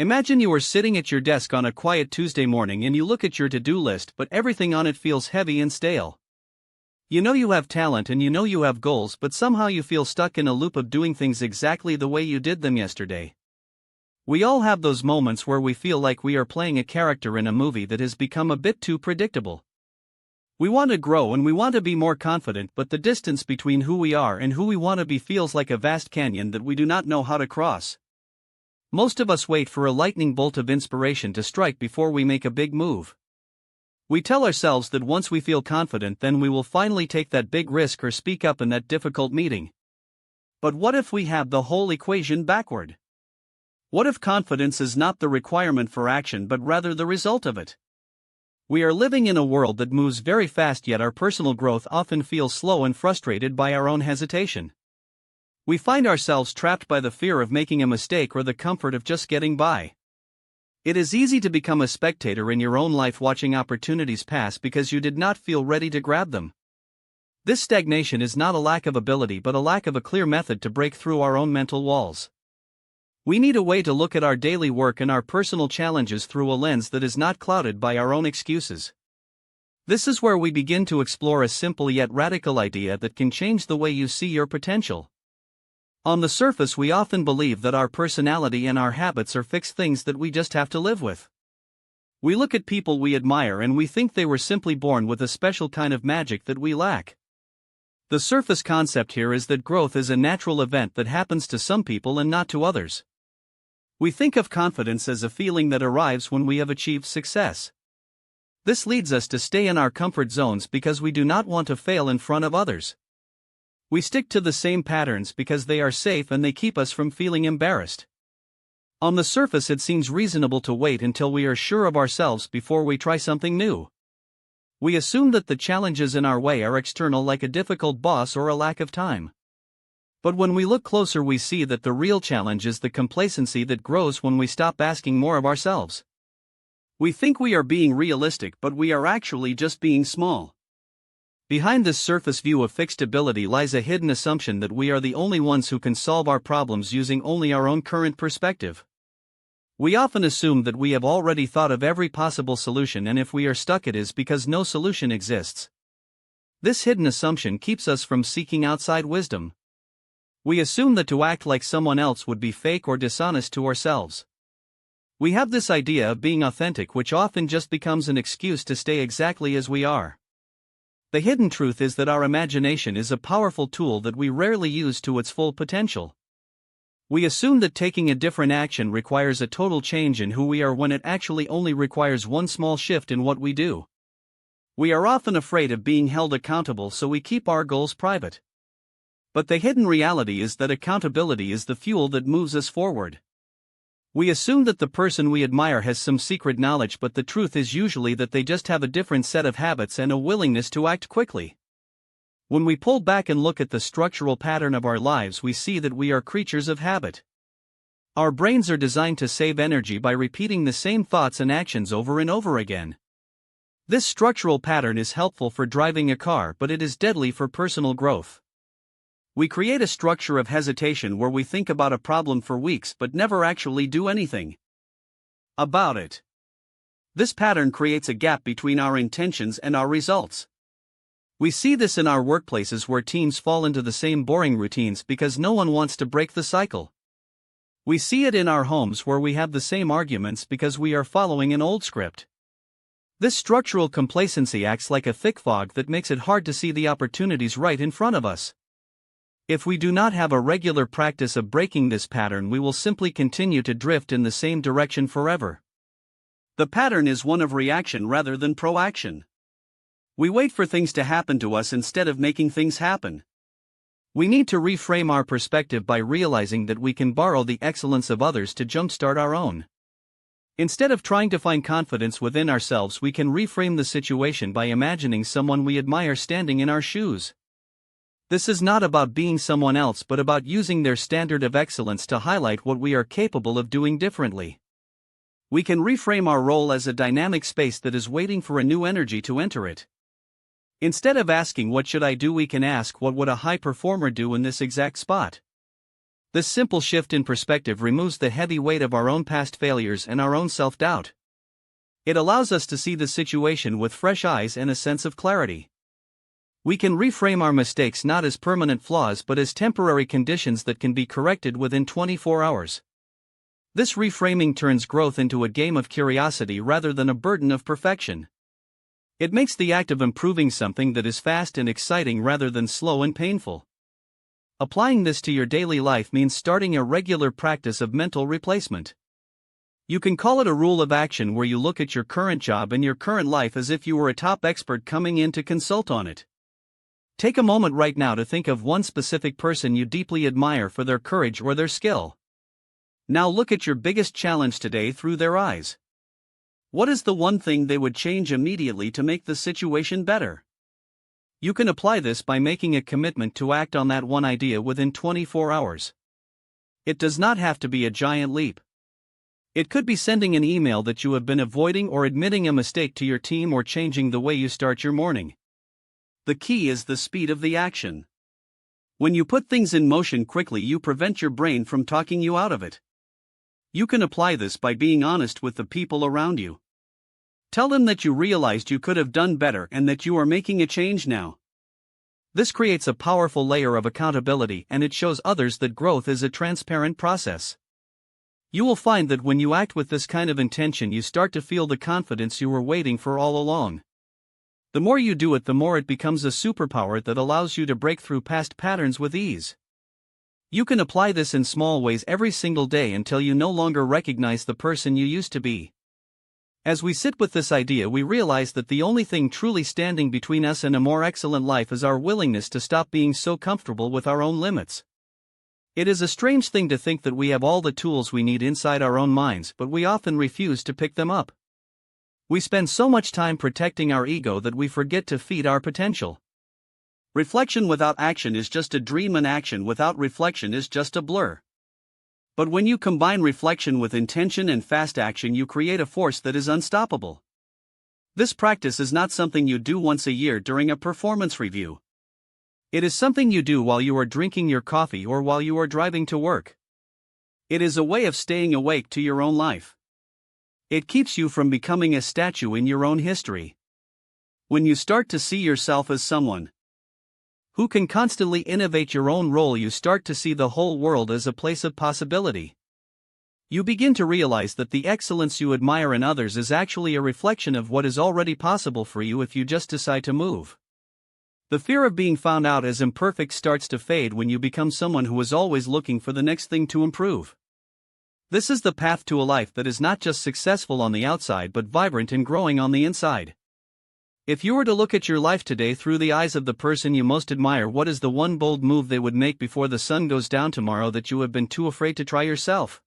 Imagine you are sitting at your desk on a quiet Tuesday morning and you look at your to-do list, but everything on it feels heavy and stale. You know you have talent and you know you have goals, but somehow you feel stuck in a loop of doing things exactly the way you did them yesterday. We all have those moments where we feel like we are playing a character in a movie that has become a bit too predictable. We want to grow and we want to be more confident, but the distance between who we are and who we want to be feels like a vast canyon that we do not know how to cross. Most of us wait for a lightning bolt of inspiration to strike before we make a big move. We tell ourselves that once we feel confident, then we will finally take that big risk or speak up in that difficult meeting. But what if we have the whole equation backward? What if confidence is not the requirement for action but rather the result of it? We are living in a world that moves very fast, yet our personal growth often feels slow and frustrated by our own hesitation. We find ourselves trapped by the fear of making a mistake or the comfort of just getting by. It is easy to become a spectator in your own life, watching opportunities pass because you did not feel ready to grab them. This stagnation is not a lack of ability but a lack of a clear method to break through our own mental walls. We need a way to look at our daily work and our personal challenges through a lens that is not clouded by our own excuses. This is where we begin to explore a simple yet radical idea that can change the way you see your potential. On the surface, we often believe that our personality and our habits are fixed things that we just have to live with. We look at people we admire and we think they were simply born with a special kind of magic that we lack. The surface concept here is that growth is a natural event that happens to some people and not to others. We think of confidence as a feeling that arrives when we have achieved success. This leads us to stay in our comfort zones because we do not want to fail in front of others. We stick to the same patterns because they are safe and they keep us from feeling embarrassed. On the surface, it seems reasonable to wait until we are sure of ourselves before we try something new. We assume that the challenges in our way are external, like a difficult boss or a lack of time. But when we look closer, we see that the real challenge is the complacency that grows when we stop asking more of ourselves. We think we are being realistic, but we are actually just being small. Behind this surface view of fixed ability lies a hidden assumption that we are the only ones who can solve our problems using only our own current perspective. We often assume that we have already thought of every possible solution, and if we are stuck, it is because no solution exists. This hidden assumption keeps us from seeking outside wisdom. We assume that to act like someone else would be fake or dishonest to ourselves. We have this idea of being authentic, which often just becomes an excuse to stay exactly as we are. The hidden truth is that our imagination is a powerful tool that we rarely use to its full potential. We assume that taking a different action requires a total change in who we are when it actually only requires one small shift in what we do. We are often afraid of being held accountable, so we keep our goals private. But the hidden reality is that accountability is the fuel that moves us forward. We assume that the person we admire has some secret knowledge, but the truth is usually that they just have a different set of habits and a willingness to act quickly. When we pull back and look at the structural pattern of our lives, we see that we are creatures of habit. Our brains are designed to save energy by repeating the same thoughts and actions over and over again. This structural pattern is helpful for driving a car, but it is deadly for personal growth. We create a structure of hesitation where we think about a problem for weeks but never actually do anything about it. This pattern creates a gap between our intentions and our results. We see this in our workplaces where teams fall into the same boring routines because no one wants to break the cycle. We see it in our homes where we have the same arguments because we are following an old script. This structural complacency acts like a thick fog that makes it hard to see the opportunities right in front of us. If we do not have a regular practice of breaking this pattern, we will simply continue to drift in the same direction forever. The pattern is one of reaction rather than proaction. We wait for things to happen to us instead of making things happen. We need to reframe our perspective by realizing that we can borrow the excellence of others to jumpstart our own. Instead of trying to find confidence within ourselves, we can reframe the situation by imagining someone we admire standing in our shoes. This is not about being someone else but about using their standard of excellence to highlight what we are capable of doing differently. We can reframe our role as a dynamic space that is waiting for a new energy to enter it. Instead of asking "what should I do," we can ask "what would a high performer do in this exact spot?" This simple shift in perspective removes the heavy weight of our own past failures and our own self-doubt. It allows us to see the situation with fresh eyes and a sense of clarity. We can reframe our mistakes not as permanent flaws but as temporary conditions that can be corrected within 24 hours. This reframing turns growth into a game of curiosity rather than a burden of perfection. It makes the act of improving something that is fast and exciting rather than slow and painful. Applying this to your daily life means starting a regular practice of mental replacement. You can call it a rule of action where you look at your current job and your current life as if you were a top expert coming in to consult on it. Take a moment right now to think of one specific person you deeply admire for their courage or their skill. Now look at your biggest challenge today through their eyes. What is the one thing they would change immediately to make the situation better? You can apply this by making a commitment to act on that one idea within 24 hours. It does not have to be a giant leap. It could be sending an email that you have been avoiding or admitting a mistake to your team or changing the way you start your morning. The key is the speed of the action. When you put things in motion quickly, you prevent your brain from talking you out of it. You can apply this by being honest with the people around you. Tell them that you realized you could have done better and that you are making a change now. This creates a powerful layer of accountability and it shows others that growth is a transparent process. You will find that when you act with this kind of intention, you start to feel the confidence you were waiting for all along. The more you do it, the more it becomes a superpower that allows you to break through past patterns with ease. You can apply this in small ways every single day until you no longer recognize the person you used to be. As we sit with this idea, we realize that the only thing truly standing between us and a more excellent life is our willingness to stop being so comfortable with our own limits. It is a strange thing to think that we have all the tools we need inside our own minds, but we often refuse to pick them up. We spend so much time protecting our ego that we forget to feed our potential. Reflection without action is just a dream, and action without reflection is just a blur. But when you combine reflection with intention and fast action, you create a force that is unstoppable. This practice is not something you do once a year during a performance review. It is something you do while you are drinking your coffee or while you are driving to work. It is a way of staying awake to your own life. It keeps you from becoming a statue in your own history. When you start to see yourself as someone who can constantly innovate your own role, you start to see the whole world as a place of possibility. You begin to realize that the excellence you admire in others is actually a reflection of what is already possible for you if you just decide to move. The fear of being found out as imperfect starts to fade when you become someone who is always looking for the next thing to improve. This is the path to a life that is not just successful on the outside but vibrant and growing on the inside. If you were to look at your life today through the eyes of the person you most admire, what is the one bold move they would make before the sun goes down tomorrow that you have been too afraid to try yourself?